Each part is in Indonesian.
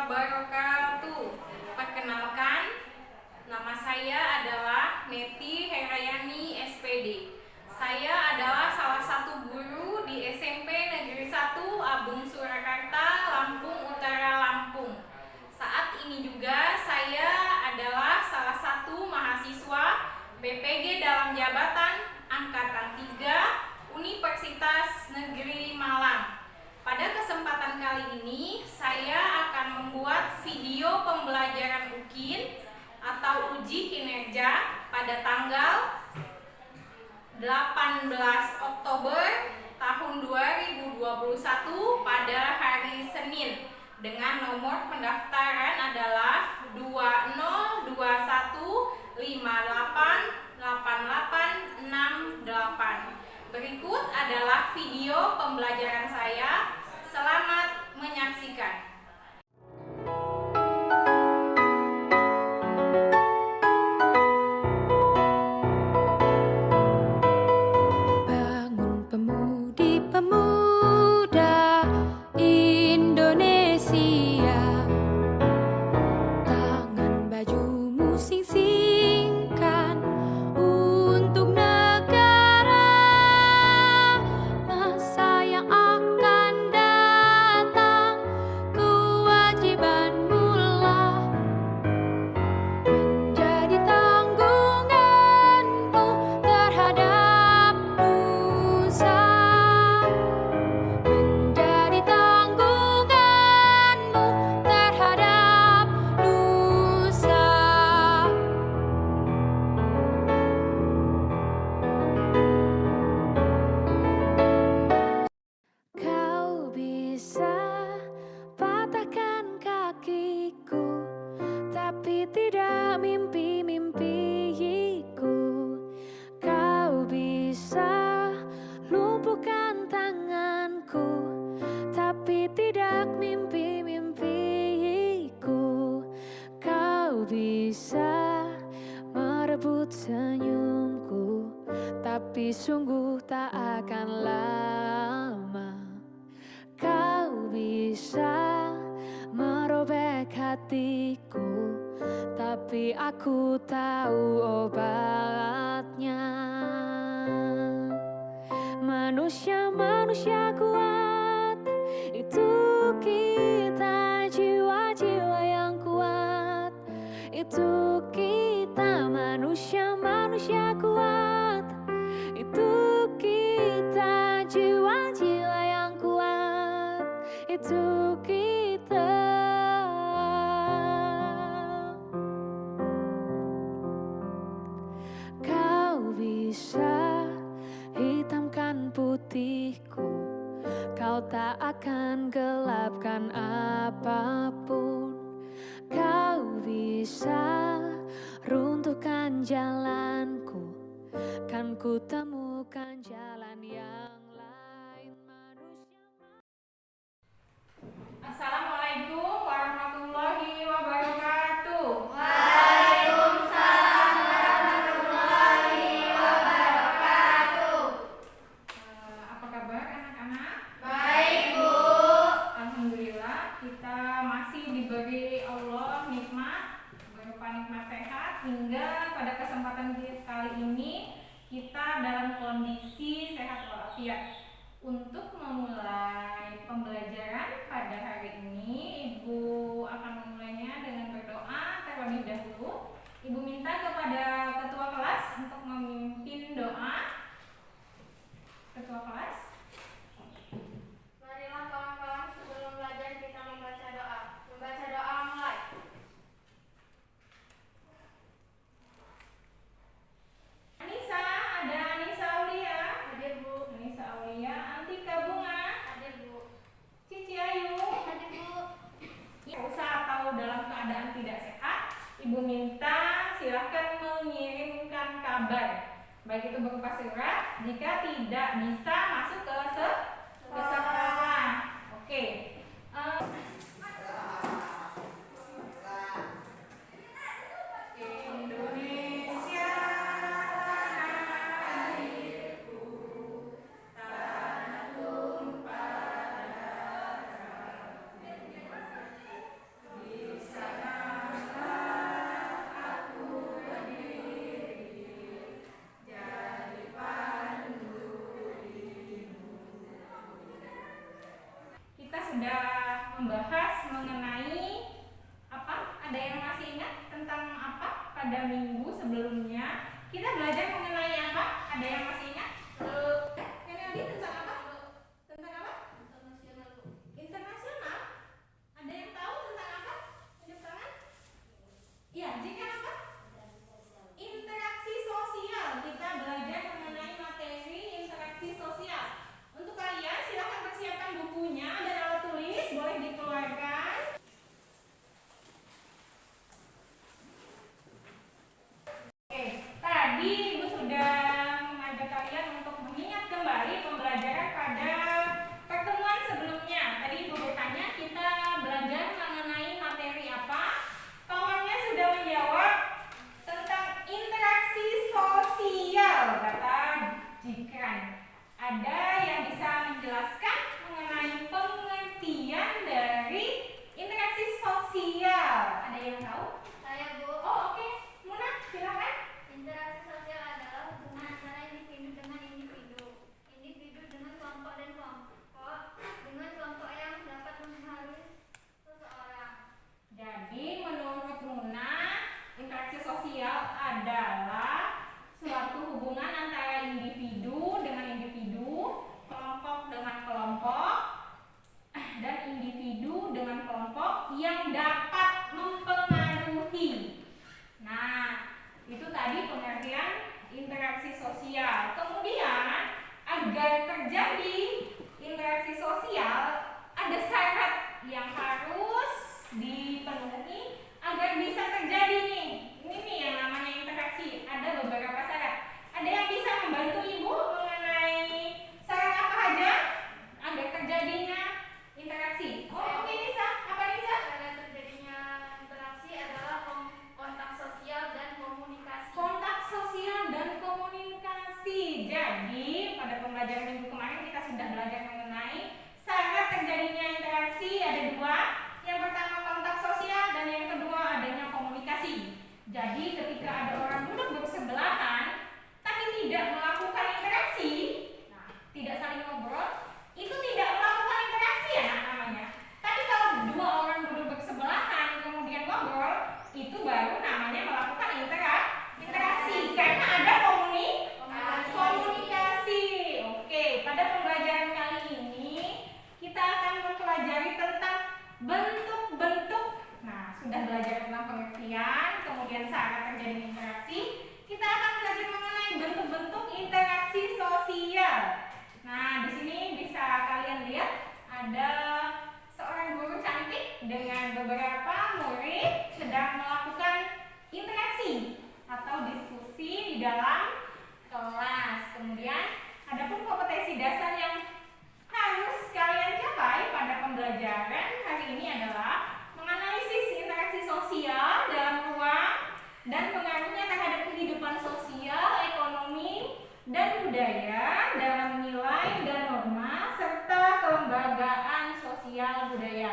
wabarakatuh. Perkenalkan, nama saya adalah Neti Herayani SPD. Saya adalah salah satu guru di SMP Negeri 1 Abung Surakarta, Lampung Utara, Lampung. Saat ini juga saya adalah salah satu mahasiswa BPG dalam jabatan Angkatan 3 Universitas Negeri Malang. Pada kesempatan kali ini, saya akan membuat video pembelajaran UKIN atau uji kinerja pada tanggal 18 Oktober tahun 2021 pada hari Senin dengan nomor pendaftaran adalah 2021588868. Berikut adalah video pembelajaran saya. Selamat menyaksikan. Bangun pemudi-pemuda Indonesia, tangan bajumu sing-singkan untuk negara. Masa yang akan datang, kewajibanmu lah menjadi tanggunganmu terhadap nusa, menjadi tanggunganmu terhadap nusa. Kau bisa patahkan kakiku, tapi tidak mimpi-mimpiku. Kau bisa lumpuhkan tanganku, tapi tidak mimpi-mimpiku. Kau bisa merebut senyumku, tapi sungguh tak akan lama. Kau bisa merobek hatiku, tapi aku tahu obatnya. Manusia-manusia kuat, itu kita, jiwa-jiwa yang kuat. Itu kita, manusia-manusia kuat. Itu kita, jiwa-jiwa yang kuat. Itu kita. Kau bisa hitamkan putihku, kau tak akan gelapkan apapun. Kau bisa runtuhkan jalanku, kan ku temukan jalan yang lain. Assalamualaikum warahmatullahi wabarakatuh. Waalaikumsalam warahmatullahi wabarakatuh. Apa kabar anak-anak? Baik, Bu. Alhamdulillah, kita masih diberi Allah nikmat berupa nikmat sehat hingga pada kesempatan kali ini kita dalam kondisi sehat walafiat. Untuk memulai pembelajaran pada hari ini, Ibu akan memulainya dengan berdoa terlebih dahulu. Ibu minta kepada ketua kelas untuk memimpin doa. Ketua kelas. Marilah kawan-kawan, sebelum belajar kita membaca doa. Membaca doa mulai. Anissa, ada Anissa Aulia. Hadir, Bu. Anissa Aulia, Antika Bunga. Hadir, Bu. Cici Ayu. Hadir, Bu. Usaha atau dalam keadaan tidak sehat, Ibu minta silahkan mengirimkan kabar, baik itu berupa surat jika tidak bisa masuk ke sekolah. Oke. Indonesia airku, tanah tumpah darah. sudah membahas mengenai apa? Ada yang masih ingat tentang apa pada minggu sebelumnya? Kita belajar mengenai apa? Ada yang masih ingat? Ini tentang apa? Tentang apa? Internasional. Ada yang tahu tentang apa? Tunjuk tangan. Iya, jika apa? Interaksi sosial. Kita belajar mengenai materi interaksi sosial. Untuk kalian silakan persiapkan bukunya dan alat tulis, boleh dikeluarkan. Oke, tadi Ibu sudah mengajak kalian untuk mengingat kembali pembelajaran pada pertemuan sebelumnya. Tadi Ibu bertanya kita belajar mengenai materi apa? Kawannya sudah menjawab tentang interaksi sosial, kata Jikran. Ada yang bisa menjelaskan mengenai pengertian dari interaksi sosial? Ada yang tahu? Saya Bu. Oh, oke. Muna, silakan. Interaksi sosial adalah hubungan antara individu dengan individu, individu dengan kelompok dan kelompok dengan kelompok yang dapat mempengaruhi seseorang. Jadi menurut Muna, interaksi sosial adalah suatu hubungan antara individu dengan individu, kelompok dengan kelompok, dan individu dengan kelompok yang dapat mempengaruhi. Nah, itu tadi pengertian interaksi sosial. Kemudian, agar terjadi interaksi sosial, ada syarat yang harus dipenuhi agar bisa terjadi nih. Ini nih yang namanya interaksi. Ada beberapa syarat. Ada yang bisa membantu Ibu mengenai syarat apa aja agar terjadinya interaksi? Oh, oke Nisa. Apa Nisa? Syarat terjadinya interaksi adalah kontak sosial dan komunikasi. Kontak sosial dan komunikasi. Jadi, pada pembelajaran minggu kemarin kita sudah belajar mengenai syarat terjadinya interaksi. Ada dua. Yang pertama kontak sosial dan yang kedua adanya komunikasi. Jadi, ketika ada orang duduk bersebelahan tapi tidak melakukan interaksi, nah, tidak saling ngobrol, itu tidak melakukan interaksi ya namanya. Tapi kalau dua orang duduk bersebelahan kemudian ngobrol, itu baru namanya melakukan interaksi karena ada komunikasi. Oke, pada pembelajaran kali ini kita akan mempelajari tentang bentuk-bentuk. Nah, sudah belajar tentang pengertian, kemudian syarat terjadi interaksi. Kita akan belajar mengenai bentuk-bentuk interaksi sosial. Nah, di sini bisa kalian lihat ada seorang guru cantik dengan beberapa murid sedang melakukan interaksi atau diskusi di dalam kelas. Kemudian ada pun kompetensi dasar yang harus kalian capai pada pembelajaran hari ini adalah menganalisis interaksi sosial dalam ruang dan pengaruhnya terhadap kehidupan sosial, ekonomi, dan budaya dalam nilai dan norma serta kelembagaan sosial budaya.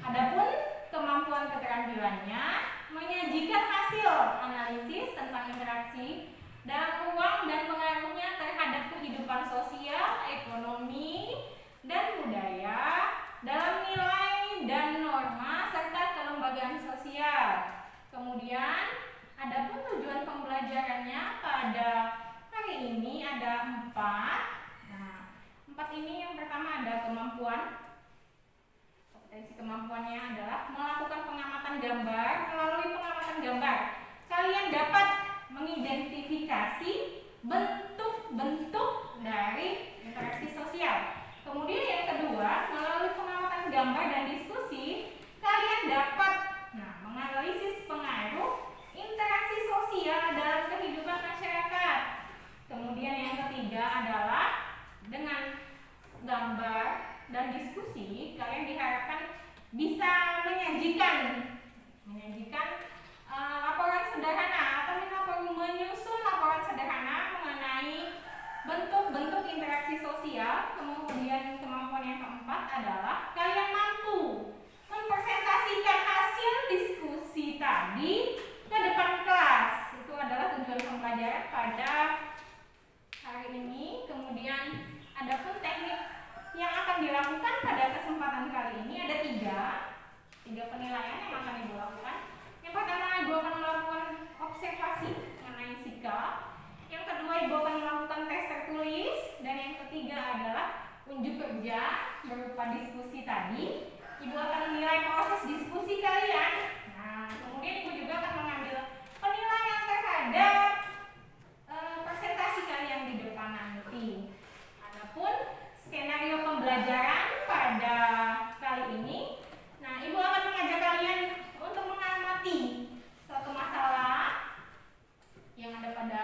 Adapun kemampuan keterampilannya menyajikan hasil analisis tentang interaksi dalam ruang dan pengaruhnya terhadap kehidupan sosial, ekonomi, dan budaya dalam nilai dan norma serta kelembagaan sosial. Kemudian, adapun tujuan pembelajarannya pada hari ini ada 4. Nah, 4 ini yang pertama ada kemampuan. Kompetensi kemampuannya adalah melakukan pengamatan gambar. Melalui pengamatan gambar, kalian dapat mengidentifikasi bentuk-bentuk dari interaksi sosial. Kemudian yang kedua, melalui pengamatan gambar dan diskusi, kalian dapat menganalisis pengaruh interaksi sosial dalam kehidupan masyarakat. Kemudian yang ketiga adalah dengan gambar dan diskusi, kalian diharapkan bisa menyajikan laporan sederhana atau menyusun laporan sederhana mengenai bentuk-bentuk interaksi sosial. Kemudian kemampuan yang keempat adalah kalian mampu mempresentasikan hasil diskusi tadi ke depan kelas. Itu adalah tujuan pembelajaran pada hari ini. Kemudian adapun teknik yang akan dilakukan pada kesempatan kali ini penilaian yang akan Ibu lakukan. Yang pertama, Ibu akan melakukan observasi mengenai sikap. Yang kedua, Ibu akan melakukan tes tertulis. Dan yang ketiga adalah unjuk kerja berupa diskusi tadi. Ibu akan menilai proses diskusi kalian. Nah, kemudian Ibu juga akan mengambil penilaian terhadap presentasi kalian di depan nanti. Adapun skenario pembelajaran pada kali ini, nah Ibu akan mengajak kalian untuk mengamati suatu masalah yang ada pada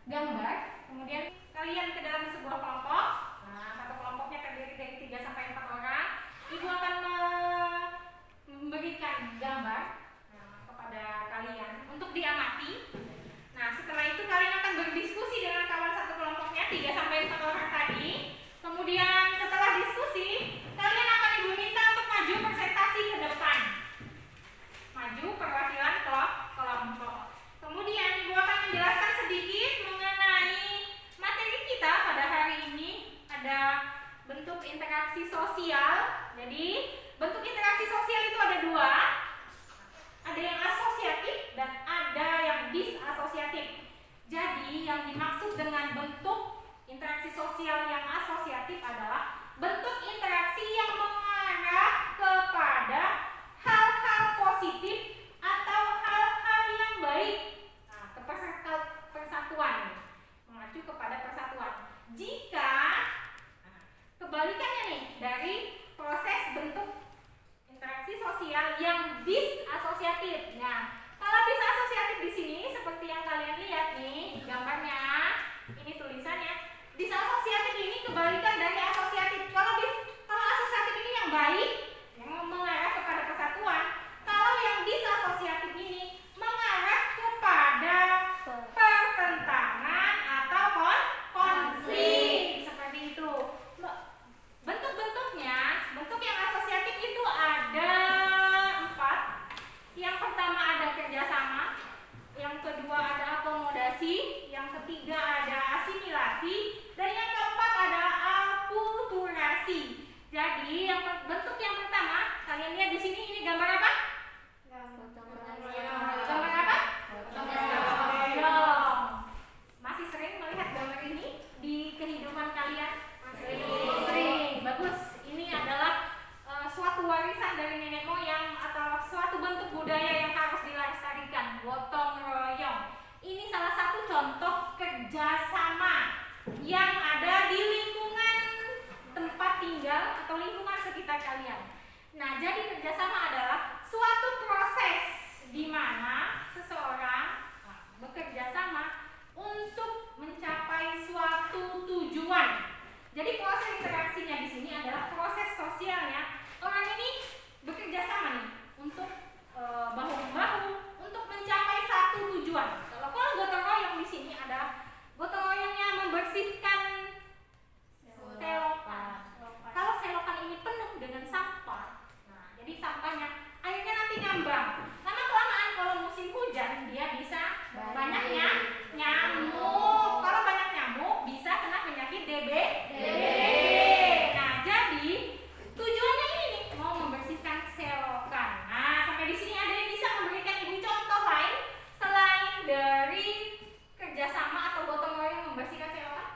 gambar. Kemudian kalian ke dalam sebuah kelompok. Nah, satu kelompoknya terdiri dari 3 sampai 4 orang. Ibu akan memberikan gambar kepada kalian untuk diamati. Nah, setelah itu kalian akan berdiskusi dengan kawan satu kelompoknya 3 sampai 4 orang tadi. Kemudian setelah diskusi, kalian akan Ibu minta untuk maju presentasi ke depan. Maju perwakilan kelompok. Kemudian Ibu akan menjelaskan sedikit mengenai materi kita pada hari ini. Ada bentuk interaksi sosial. Jadi, bentuk interaksi sosial itu ada 2. Ada yang asosiatif dan ada yang disasosiatif. Jadi, yang dimaksud dengan bentuk interaksi sosial yang asosiatif adalah bentuk interaksi yang mengarah kepada hal-hal positif atau hal-hal yang baik. Nah, ke persatuan, mengacu kepada persatuan. Jika kebalikannya nih dari proses bentuk interaksi sosial yang disasosiatif. Nah, kalau disasosiatif di sini seperti yang kalian lihat nih gambarnya, ini tulisannya. Disasosiatif ini kebalikan dari asosiatif. Kalau asosiatif ini yang baik, yang mengarah kepada persatuan. Kalau yang disasosiatif ini mengarah kepada pertentangan atau konflik. Seperti itu. Bentuk-bentuknya, bentuk yang asosiatif itu ada 4. Yang pertama ada kerjasama, yang kedua ada akomodasi, yang ketiga ada asimilasi, dan yang keempat ada akulturasi. Jadi bentuk yang pertama, kalian lihat di sini ini gambar apa? Gambar apa? Boyong. Masih sering melihat gambar ini di kehidupan kalian? Sering. Bagus. Ini adalah suatu warisan dari nenek moyang atau suatu bentuk budaya yang harus dilestarikan. Gotong royong. Ini salah satu contoh kerjasama yang ada di lingkungan tempat tinggal atau lingkungan sekitar kalian. Nah, jadi kerjasama adalah suatu proses di mana seseorang bekerja sama untuk mencapai suatu tujuan. Jadi proses interaksinya di sini adalah proses sosialnya. Orang ini bekerja sama nih untuk bahu-membahu untuk mencapai satu tujuan. Kalau gotong royong di sini ada gotong royongnya membersihkan selokan. Kalau selokan ini penuh dengan sampah, nah jadi sampahnya akhirnya nanti ngambang. Lama-kelamaan kalau musim hujan dia bisa banyaknya nyamuk. Kalau banyak nyamuk bisa kena penyakit DB. Nah, jadi tujuannya ini nih, mau membersihkan selokan. Nah, sampai di sini ada yang bisa memberikan Ibu contoh lain selain dari kerjasama atau gotong royong membersihkan selokan?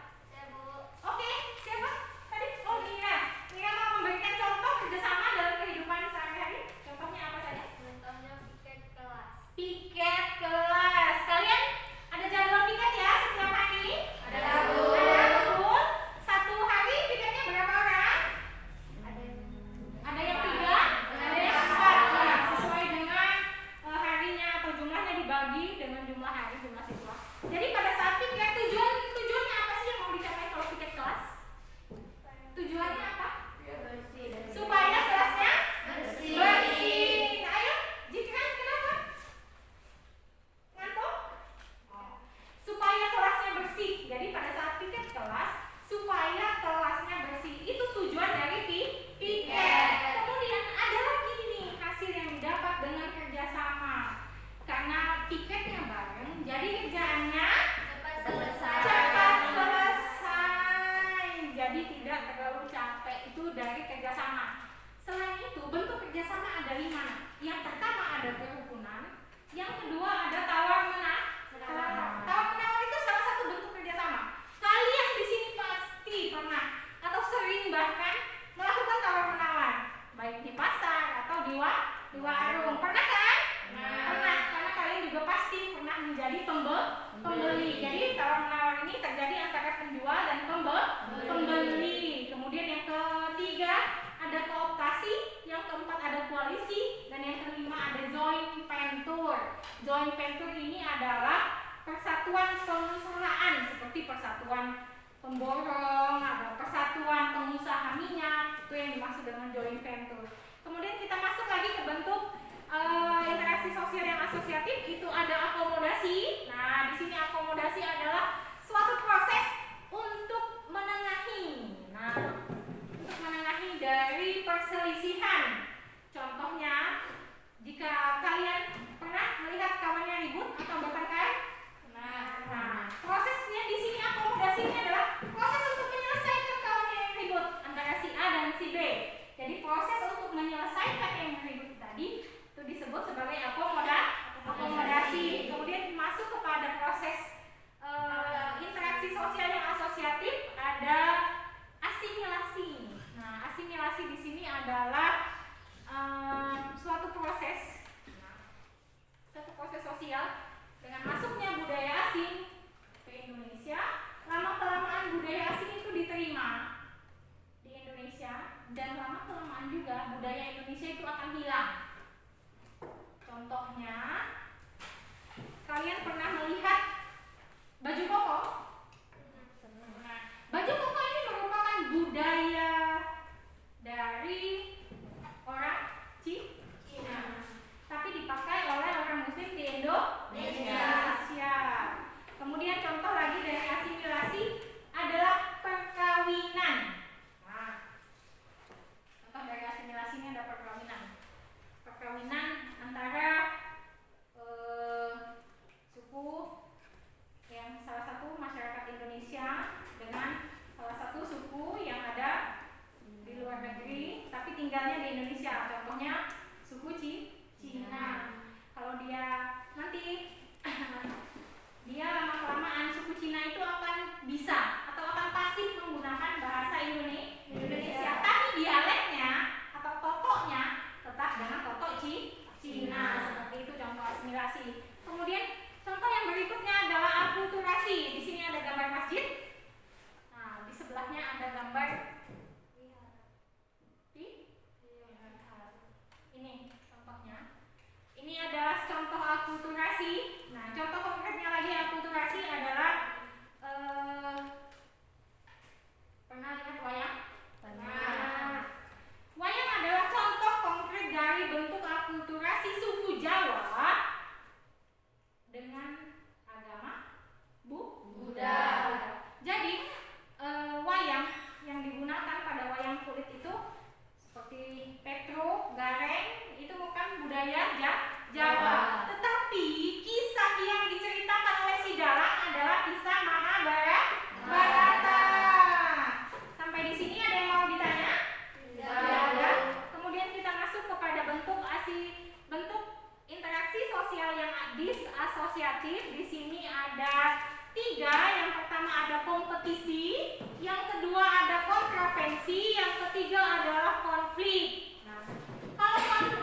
Oke, siapa? Tadi? Oh, Mira. Mira mau memberikan contoh kerjasama dalam kehidupan sehari-hari. Contohnya apa saja? Contohnya piket kelas. Piket kelas. Kalian ada jadwal piket ya setiap hari? Ada. Ada, betul. Satu hari piketnya berapa orang? Ada yang 3, ada yang 4. Ya, sesuai dengan harinya atau jumlahnya dibagi dengan jumlah hari, jumlah siswa. Jadi pada saat piket tujuannya apa sih yang mau dicapai kalau piket kelas? Tujuannya apa? Supaya kelasnya bersih. Nah, ayo, Jikran, kenapa? Ngantuk? Supaya kelasnya bersih. Jadi pada saat piket kelas, supaya kelasnya bersih. Itu tujuan dari piket. Kemudian ada lagi nih hasil yang didapat dengan kerjasama. Karena piketnya bareng, jadi kerjaannya cepat selesai. Jadi tidak terlalu capek. Itu dari kerjasama. Selain itu, bentuk kerjasama ada 5. Yang pertama ada kerukunan, yang kedua ada tawar menawar. Tawar menawar itu salah satu bentuk kerjasama. Kalian di sini pasti pernah atau sering bahkan melakukan tawar menawar, baik di pasar atau di warung. Pernah kan? Pernah, karena kalian juga pasti pernah menjadi pembeli. Jadi tawar menawar ini terjadi antara penjual dan pembeli. Kemudian yang ketiga ada kooptasi, yang keempat ada koalisi, dan yang kelima ada joint venture. Joint venture ini adalah persatuan pengusahaan seperti persatuan pemborong, ada persatuan pengusaha minyak, itu yang dimaksud dengan joint venture. Kemudian kita masuk lagi ke bentuk interaksi sosial yang asosiatif, itu ada akomodasi. Nah, di sini akomodasi adalah suatu proses untuk menengahi. Nah, untuk menengahi dari perselisihan. Contohnya, jika kalian pernah melihat kawannya ribut atau bertengkar, nah, prosesnya di sini akomodasinya adalah proses untuk menyelesaikan kawannya yang ribut antara si A dan si B. Jadi proses untuk menyelesaikan yang ribut tadi itu disebut sebagai akomodasi. Kemudian masuk kepada proses interaksi sosial yang asosiatif, ada asimilasi. Nah, asimilasi di sini adalah suatu proses sosial dengan masuknya budaya asing ke Indonesia. Lama-kelamaan budaya asing itu diterima di Indonesia, dan lama-kelamaan juga budaya Indonesia itu akan hilang. Contohnya, kalian pernah melihat baju koko? Nah, baju koko ini merupakan budaya dari orang Cina, tapi dipakai oleh orang Muslim di Indonesia. Kemudian contoh lagi dari asimilasi adalah perkawinan. Nah, contoh dari asimilasi ini ada perkawinan. Perkawinan antara suku yang salah satu masyarakat Indonesia dengan salah satu suku yang ada di luar negeri tapi tinggalnya di Indonesia. Contohnya suku Cina. Kalau dia nanti dia lama-kelamaan suku Cina itu akan bisa atau akan pasif menggunakan bahasa Indonesia, tapi dialeknya atau tokohnya tetap dengan tokoh Cina. Seperti itu contoh asimilasi. Kemudian contoh yang berikutnya adalah akulturasi. Di sini ada gambar masjid. Nah, di sebelahnya ada gambar ini contohnya. Ini adalah contoh akulturasi. Nah, contoh konkretnya lagi akulturasi adalah pernah lihat wayang? Nah, wayang adalah contoh konkret dari bentuk akulturasi suku Jawa dengan agama Buddha. Jadi wayang yang digunakan pada wayang kulit itu seperti petro, gareng, itu bukan budaya Jawa. Tetapi kisah yang diceritakan oleh si Dalang adalah kisah Mahabharata. Sampai di sini ada yang mau ditanya? Tidak ada. Kemudian kita masuk kepada bentuk interaksi sosial yang disasosiatif. Di sini ada 3. Yang pertama ada kompetisi, yang kedua ada kontravensi, yang ketiga adalah konflik. Nah, kalau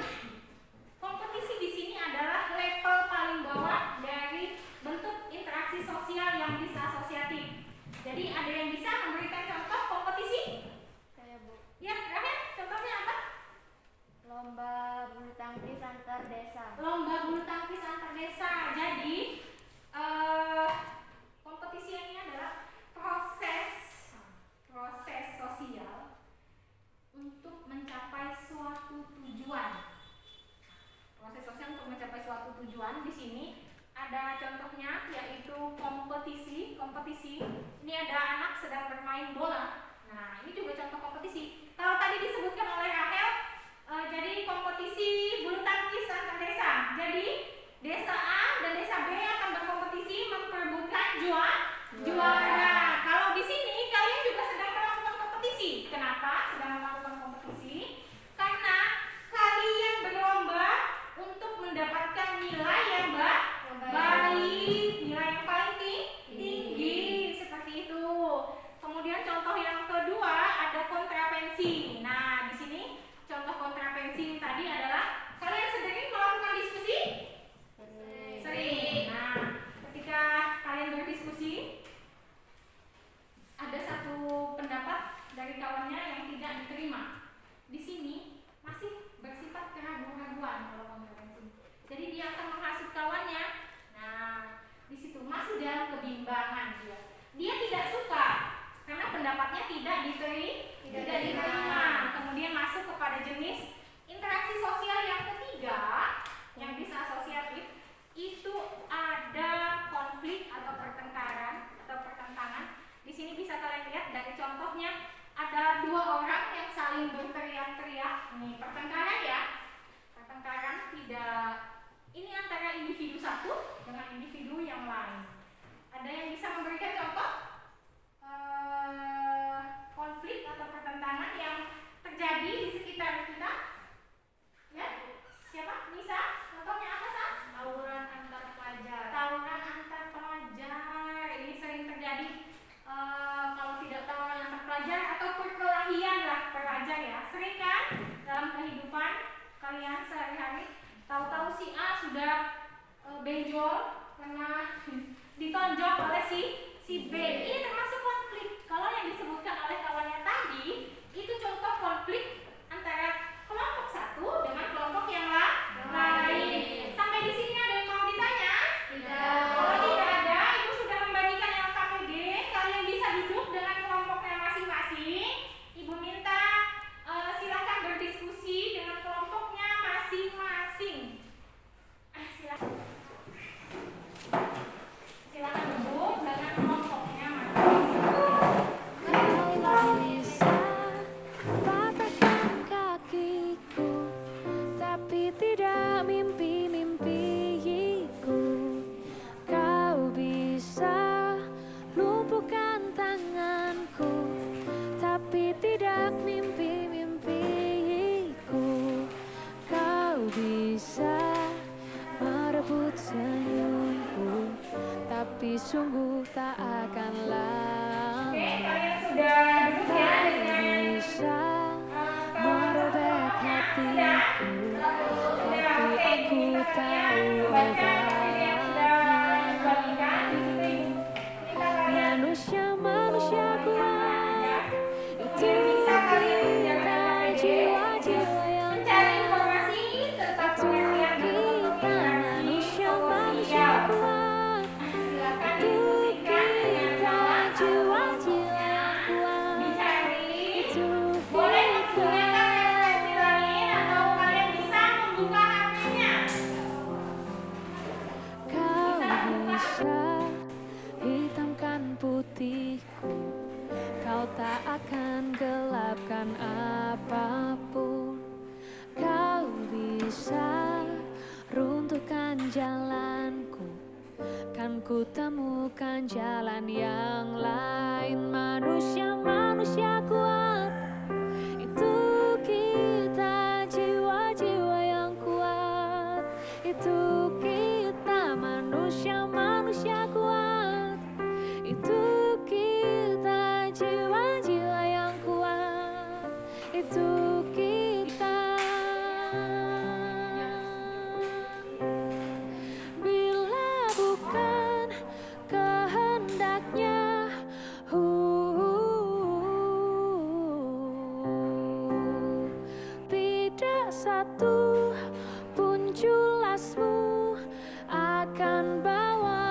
kompetisi di sini adalah level paling bawah dari bentuk interaksi sosial yang disasosiatif. Jadi ada yang bisa memberikan contoh kompetisi? Saya, Bu. Ya, Rahel, contohnya apa? Lomba bulu tangkis antar desa. Lomba bulu tangkis antar desa. Jadi kompetisi ini adalah proses sosial untuk mencapai suatu tujuan. Proses sosial untuk mencapai suatu tujuan. Di sini ada contohnya, yaitu kompetisi. Ini ada anak sedang bermain bola. Nah, ini juga contoh kompetisi. Kalau tadi disebutkan oleh Rahel, jadi kompetisi bulu tangkis antar desa. Jadi desa A dan desa B akan berkompetisi memperebutkan juara. Kalau di sini kalian juga sedang melakukan kompetisi. Kenapa sedang melakukan kompetisi? Karena kalian berlomba pendapatnya tidak diterima. Kemudian masuk kepada jenis interaksi sosial yang ketiga yang bisa asosiatif, itu ada konflik atau pertengkaran atau pertentangan. Di sini bisa kalian lihat dari contohnya, ada dua orang yang saling berteriak-teriak. Ini pertengkaran ya. Pertengkaran tidak, ini antara individu satu dengan individu yang lain. Ada yang bisa memberikan contoh konflik atau pertentangan yang terjadi di sekitar kita? Ya, siapa? Nisa? Contohnya apa, Sa? Tawuran antar pelajar. Tawuran antar pelajar. Ini sering terjadi kalau tidak tawuran antar pelajar atau perkelahian lah pelajar ya. Sering kan dalam kehidupan kalian sehari-hari. Tahu-tahu si A sudah benjol karena ditonjok oleh si B. Ini termasuk konflik. Kalau yang disebutkan oleh kawannya tadi itu contoh konflik antara kelompok satu dengan kelompok yang lain. Sampai di sini ada yang mau ditanya? Tidak. Kalau tidak ada, ibu sudah membagikan LKPD. Kalian bisa duduk dengan kelompoknya masing-masing. Ibu minta silakan berdiskusi dengan kelompoknya masing-masing. Silakan duduk dengan kelompoknya masing-masing. Kau bisa patahkan kakiku, tapi tidak mimpi-mimpiku. Kau bisa lumpuhkan tanganku, tapi tidak mimpi-mimpiku. Kau bisa merebut senyumku, tapi sungguh tak akan lama. Oke, kalian sudah duduk ya Kau dengan bisa merobek hatiku, tapi aku tahu obatnya. Manusia kuat, itu kita jiwa-jiwa yang mencari informasi tentang itu pengertian dan kita manusia kuat, silakan itu diskusikan dengan kita kawan jiwa-jiwa yang kuat, dicari. itu Boleh kita. menggunakan referensi lain atau kalian bisa membuka HP-nya. Kau bisa hitamkan putihku, kau tak akan gelapkan apapun. Kau bisa runtuhkan jalanku, kan ku temukan jalan yang lain. Manusia kuat, itu kita jiwa-jiwa yang kuat, itu kita manusia kuat, itu kita jiwa-jiwa yang kuat, itu kita. Bila bukan kehendaknya, tidak satu pun julasmu akan bawa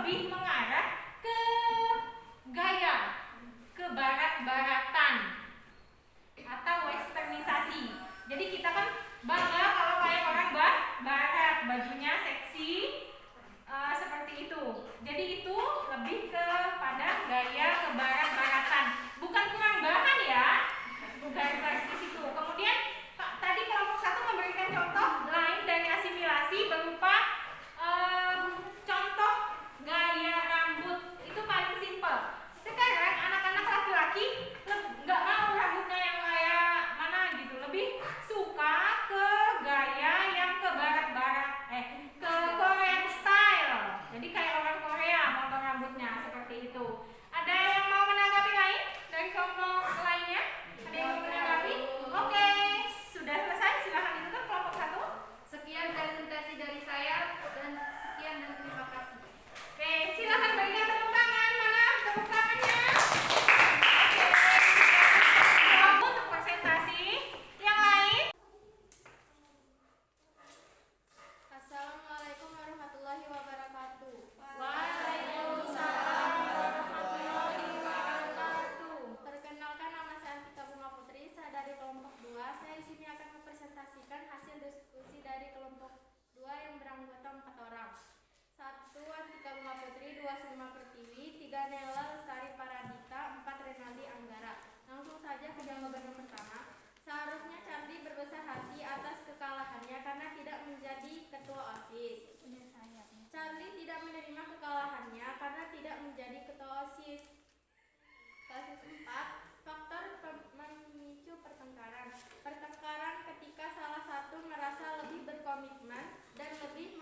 lebih mengarah ke gaya, ke barat-baratan atau westernisasi. Jadi kita kan bangga kalau kayak orang barat, bajunya seksi seperti itu. Jadi itu lebih kepada gaya ke barat-baratan, bukan kurang bahan ya, garis di situ. Kemudian tadi kelompok 1 memberikan contoh lain dari asimilasi berupa contoh gaya rambut, itu paling simpel. Sekarang anak-anak laki-laki nggak mau rambutnya yang kayak mana gitu, lebih suka ke gaya yang ke barat-barat, ke Korean style. Jadi kayak orang Korea motor rambutnya seperti itu. Ada yang mau menanggapi lain dari kelompok lainnya? Ada yang mau menanggapi? Oke, sudah selesai. Silahkan ditutup kelompok 1. Sekian presentasi dari saya dan sekian dan terima kasih. Oke, silakan berikan tepuk tangan. Mana tepuk tangannya? Oke, untuk presentasi yang lain. Assalamualaikum warahmatullahi wabarakatuh. Waalaikumsalam warahmatullahi wabarakatuh. Perkenalkan, nama saya Antika Bunga Putri, saya dari kelompok 2. Saya di sini akan mempresentasikan hasil diskusi dari kelompok 2 yang beranggota 4 orang. 1. Antika Bunga Putri, 2. Sulma Pertiwi, 3. Nela Lestari Paradita, 4. Renaldi Anggara. Langsung saja ke jawaban yang pertama. Seharusnya Charlie berbesar hati atas kekalahannya karena tidak menjadi ketua OSIS. Charlie tidak menerima kekalahannya karena tidak menjadi ketua OSIS. Kasus 4. Faktor memicu pertengkaran. Pertengkaran ketika salah satu merasa lebih berkomitmen dan lebih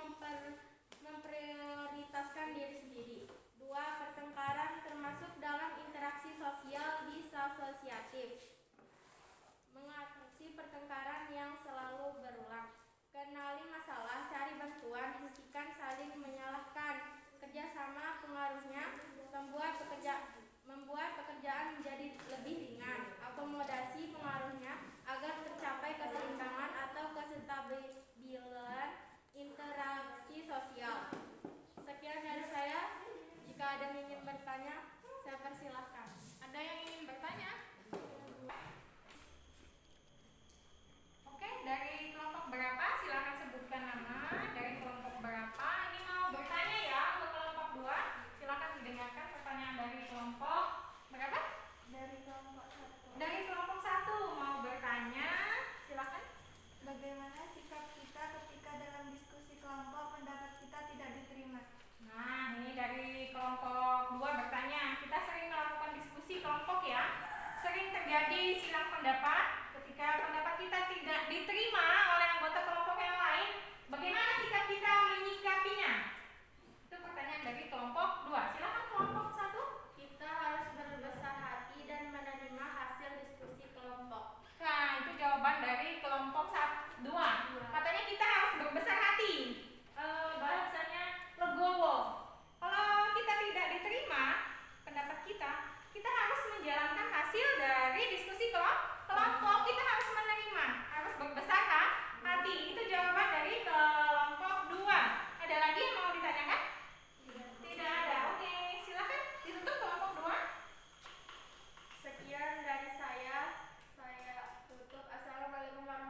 memprioritaskan diri sendiri. 2. Pertengkaran termasuk dalam interaksi sosial disasosiatif. Mengatasi pertengkaran yang selalu berulang. Kenali masalah, cari bantuan, hentikan saling menyalahkan. Kerjasama pengaruhnya membuat pekerjaan menjadi lebih ringan. Akomodasi pengaruhnya agar tercapai keseimbangan atau kestabilan interaksi sosial. Sekian dari saya. Jika ada yang ingin bertanya, saya persilahkan. Ada yang ingin bertanya? Oke, dari kelompok berapa? Silakan sebutkan nama. Dari kelompok berapa? Ini mau bertanya ya untuk kelompok 2. Silakan didengarkan pertanyaan dari kelompok berapa? Dari kelompok 1. Dari kelompok 1 mau bertanya. Silakan. Bagaimana sikap kita ketika dalam diskusi kelompok pendapat kita tidak diterima? Nah, ini dari kelompok 2 bertanya. Kita sering melakukan diskusi kelompok ya. Sering terjadi silang pendapat. Ketika pendapat kita tidak diterima oleh anggota kelompok yang lain, bagaimana sikap kita menyikapinya? Itu pertanyaan dari kelompok 2. Silakan kelompok 1. Kita harus berbesar hati dan menerima hasil diskusi kelompok. Nah, itu jawaban dari kelompok 2. Katanya kita harus berbesar hati. Bahasanya legowo. Kalau kita tidak diterima pendapat kita, kita harus menjalankan hasil dari diskusi kelompok. Kita harus menerima, harus berbesar hati. Itu jawaban dari kelompok 2. Ada lagi yang mau ditanyakan? Tidak ada. Oke, silakan ditutup kelompok 2. Sekian dari saya tutup. Assalamualaikum warahmatullahi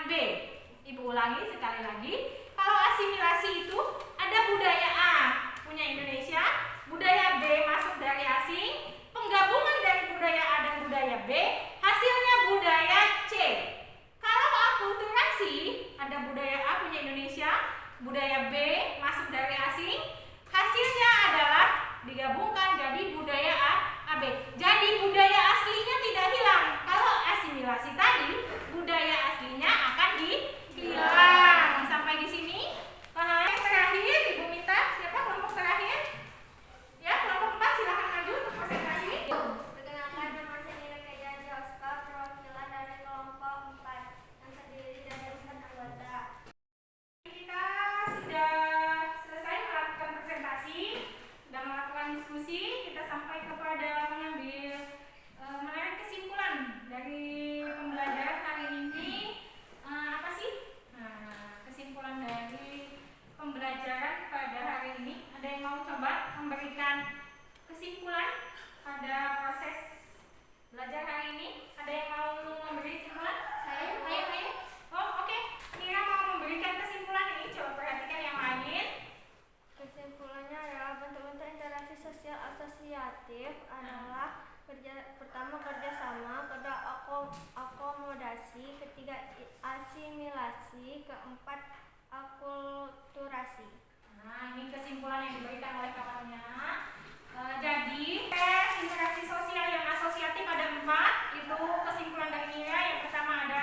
dengan B. Ibu ulangi sekali lagi. Kalau asimilasi itu ada budaya A punya Indonesia, budaya B masuk dari asing, penggabungan dari budaya A dan budaya B, hasilnya budaya C. Kalau akulturasi, ada budaya A punya Indonesia, budaya B masuk dari asing, hasilnya adalah digabungkan jadi budaya A, AB. Jadi budaya aslinya tidak hilang. Kalau asimilasi tadi, budaya aslinya akan dihilang. Sampai di sini. Yang terakhir, Ibu minta siapa kelompok terakhir? Ya, kelompok 4 silakan maju untuk presentasi. Perkenalkan, nama saya Nira Oscar, perwakilan dari kelompok 4 yang terdiri dari 4 anggota. Kita sudah selesai melakukan presentasi, sudah melakukan diskusi, kita sampai kepada mengambil menarik kesimpulan dari pembelajaran hari ini. Apa sih? Kesimpulan dari pembelajaran pada hari ini. Ada yang mau coba memberikan kesimpulan pada proses belajar hari ini? Ada yang mau memberi kesimpulan? Ayo. Oh, oke. Mira mau memberikan kesimpulan ini. Coba perhatikan yang lain. Kesimpulannya adalah bentuk-bentuk interaksi sosial asosiatif adalah pertama kerjasama, kedua akomodasi, ketiga asimilasi, keempat akulturasi. Nah, ini kesimpulan yang diberikan oleh kawannya. Jadi, tes interaksi sosial yang asosiatif ada 4. Itu kesimpulan dari Mira. Yang pertama ada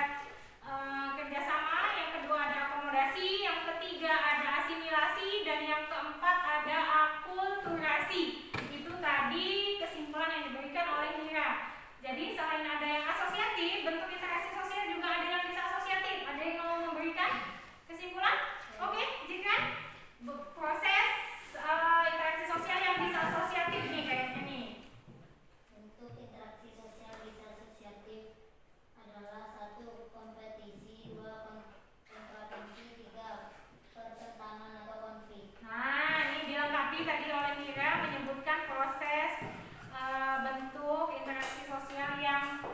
kerjasama, yang kedua ada akomodasi, yang ketiga ada asimilasi, dan yang keempat ada akulturasi. Itu tadi kesimpulan yang diberikan oleh Mira. Jadi selain ada yang asosiatif, bentuk interaksi sosial juga ada yang bisa asosiatif. Ada yang mau memberikan kesimpulan? Oke, jika proses interaksi sosial yang bisa asosiatif nih kayaknya nih. Bentuk interaksi sosial bisa asosiatif adalah 1. Kompetisi, 2. Kontravensi, 3. Pertentangan atau konflik. Nah, ini dilengkapi tadi oleh Mira menyebutkan proses bentuk interaksi sosial yang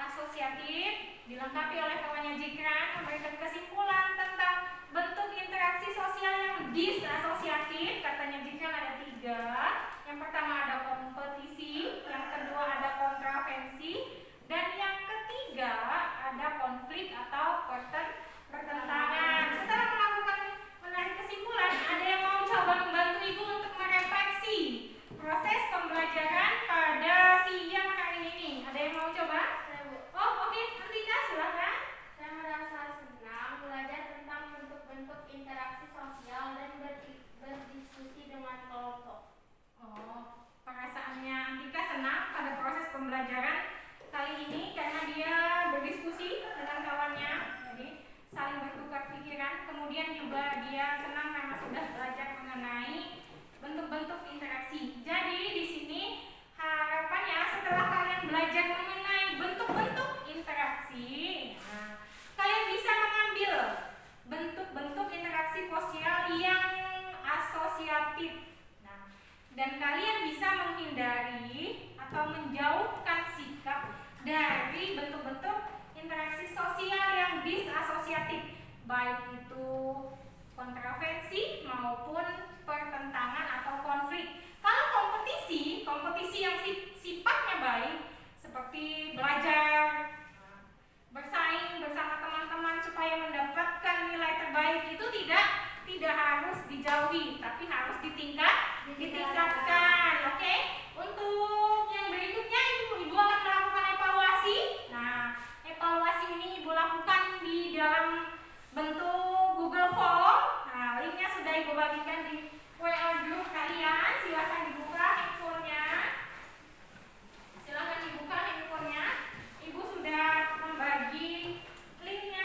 asosiatif, dilengkapi oleh kawannya Jikran memberikan kesimpulan tentang bentuk interaksi sosial yang disasosiatif. Katanya Jikran ada 3. Yang pertama ada kompetisi, yang kedua ada kontravensi, dan yang ketiga ada konflik atau pertentangan. Setelah melakukan menarik kesimpulan, ada yang mau coba membantu Ibu untuk merefleksi proses pembelajaran pada siang hari ini? Ada yang mau coba? Oh, oke. Antika, silakan. Saya merasa senang belajar tentang bentuk-bentuk interaksi sosial dan berdiskusi dengan kelompok. Oh, perasaannya Antika senang pada proses pembelajaran kali ini karena dia berdiskusi dengan kawannya, jadi saling bertukar pikiran. Kemudian juga dia senang karena sudah belajar mengenai bentuk-bentuk interaksi. Jadi di sini harapannya setelah kalian belajar mengenai bentuk-bentuk interaksi, kalian bisa mengambil bentuk-bentuk interaksi sosial yang asosiatif. Dan kalian bisa menghindari atau menjauhkan sikap dari bentuk-bentuk interaksi sosial yang disasosiatif, baik itu kontravensi maupun pertentangan atau konflik. Kalau kompetisi yang sifatnya baik seperti belajar, bersaing bersama teman-teman supaya mendapatkan nilai terbaik, itu tidak harus dijauhi, tapi harus ditingkatkan. Oke? Untuk yang berikutnya Ibu akan melakukan evaluasi. Nah, evaluasi ini Ibu lakukan di dalam bentuk Google Form. Nah, linknya sudah Ibu bagikan di WA group kalian. Silakan dibuka handphonenya. Ibu sudah membagi linknya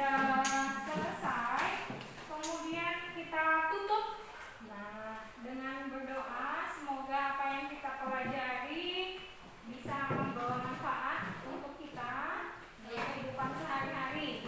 sudah selesai, kemudian kita tutup. Nah, dengan berdoa semoga apa yang kita pelajari bisa membawa manfaat untuk kita di kehidupan sehari-hari.